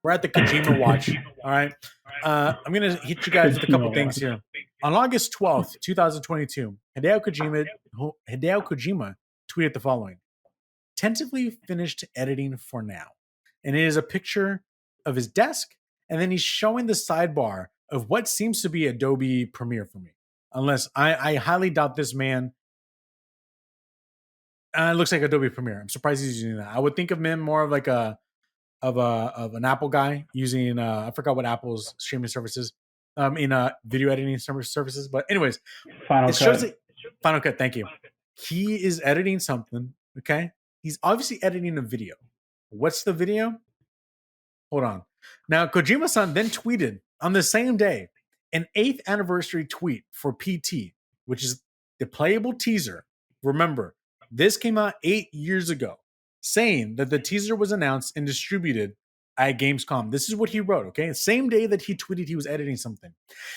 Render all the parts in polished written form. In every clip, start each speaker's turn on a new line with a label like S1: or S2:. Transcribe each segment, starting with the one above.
S1: We're at the Kojima Watch. All right. I'm going to hit you guys with a couple things here. On August 12th, 2022, Hideo Kojima tweeted the following: tentatively finished editing for now. And it is a picture of his desk, and then he's showing the sidebar of what seems to be Adobe Premiere for me. Unless I highly doubt this man. It looks like Adobe Premiere. I'm surprised he's using that. I would think of him more of like of an Apple guy using I forgot what Apple's streaming services in video editing services. But anyways,
S2: Final
S1: it shows
S2: Cut.
S1: it. Final Cut. Thank you. He is editing something. Okay, he's obviously editing a video. What's the video? Hold on. Now Kojima-san then tweeted on the same day an 8th anniversary tweet for PT, which is the playable teaser. Remember, this came out 8 years ago, saying that the teaser was announced and distributed at Gamescom. This is what he wrote, okay? Same day that he tweeted he was editing something.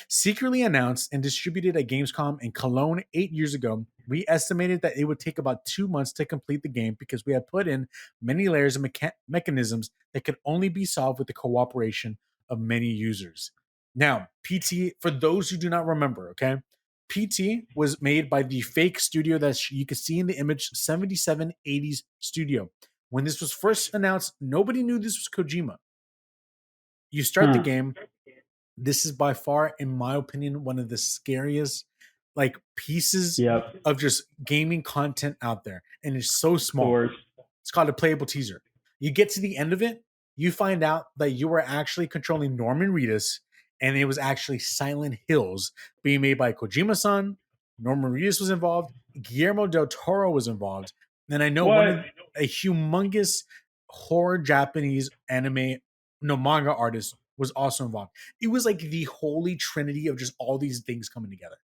S1: Secretly announced and distributed at Gamescom in Cologne 8 years ago. We estimated that it would take about 2 months to complete the game because we had put in many layers of mechanisms that could only be solved with the cooperation of many users. Now, PT, for those who do not remember, okay, PT was made by the fake studio that you can see in the image, 7780s Studio. When this was first announced, nobody knew this was Kojima. You start the game. This is by far, in my opinion, one of the scariest like pieces of just gaming content out there. And it's so small. It's called a playable teaser. You get to the end of it, you find out that you were actually controlling Norman Reedus, and it was actually Silent Hills being made by Kojima-san. Norman Reedus was involved. Guillermo del Toro was involved. And I know a humongous horror Japanese manga artist was also involved. It was like the holy trinity of just all these things coming together.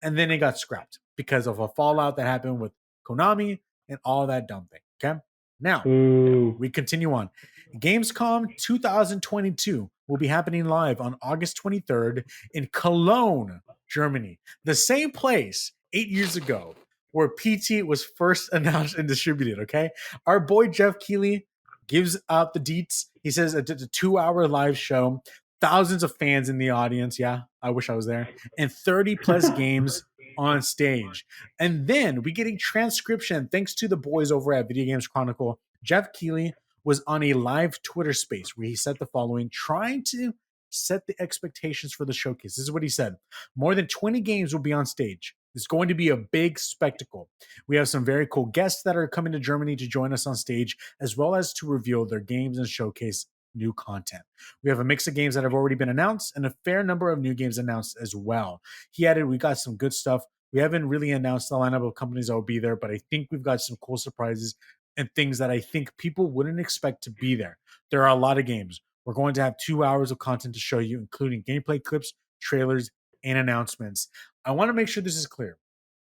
S1: And then it got scrapped because of a fallout that happened with Konami and all that dumb thing. Okay. Now, we continue on. Gamescom 2022 will be happening live on August 23rd in Cologne, Germany. The same place 8 years ago where PT was first announced and distributed. Okay. Our boy Jeff Keighley gives out the deets. He says it's a 2-hour live show. Thousands of fans in the audience. Yeah, I wish I was there. And 30 plus games on stage. And then we getting transcription thanks to the boys over at Video Games Chronicle. Jeff Keighley was on a live Twitter space where he said the following, trying to set the expectations for the showcase. This is what he said. More than 20 games will be on stage. It's going to be a big spectacle. We have some very cool guests that are coming to Germany to join us on stage, as well as to reveal their games and showcase new content. We have a mix of games that have already been announced and a fair number of new games announced as well. He added, we got some good stuff. We haven't really announced the lineup of companies that will be there, but I think we've got some cool surprises and things that I think people wouldn't expect to be there. There are a lot of games. We're going to have 2 hours of content to show you, including gameplay clips, trailers, and announcements. I want to make sure this is clear.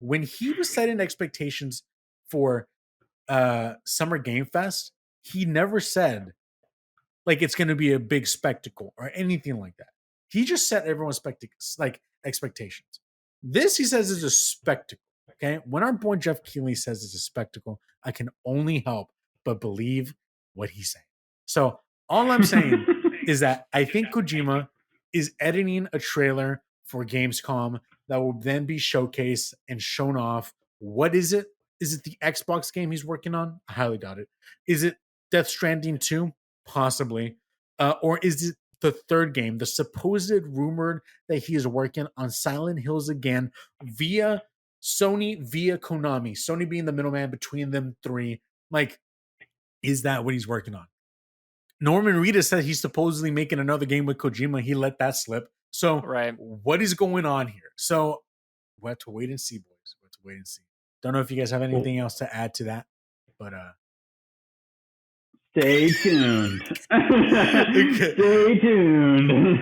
S1: When he was setting expectations for Summer Game Fest, he never said like it's going to be a big spectacle or anything like that. He just set everyone's expectations. This, he says, is a spectacle. Okay, when our boy Jeff Keighley says it's a spectacle, I can only help but believe what he's saying. So all I'm saying is that I think Kojima is editing a trailer for Gamescom that will then be showcased and shown off. What is it? Is it the Xbox game he's working on? I highly doubt it. Is it Death Stranding 2? Possibly. Or is it the third game, the supposed rumored that he is working on Silent Hills again via Sony, via Konami, Sony being the middleman between them three? Like, is that what he's working on? Norman Reedus said he's supposedly making another game with Kojima. He let that slip. So what is going on here? So we'll have to wait and see, boys. We'll have to wait and see. Don't know if you guys have anything else to add to that, but
S2: stay tuned. Stay tuned.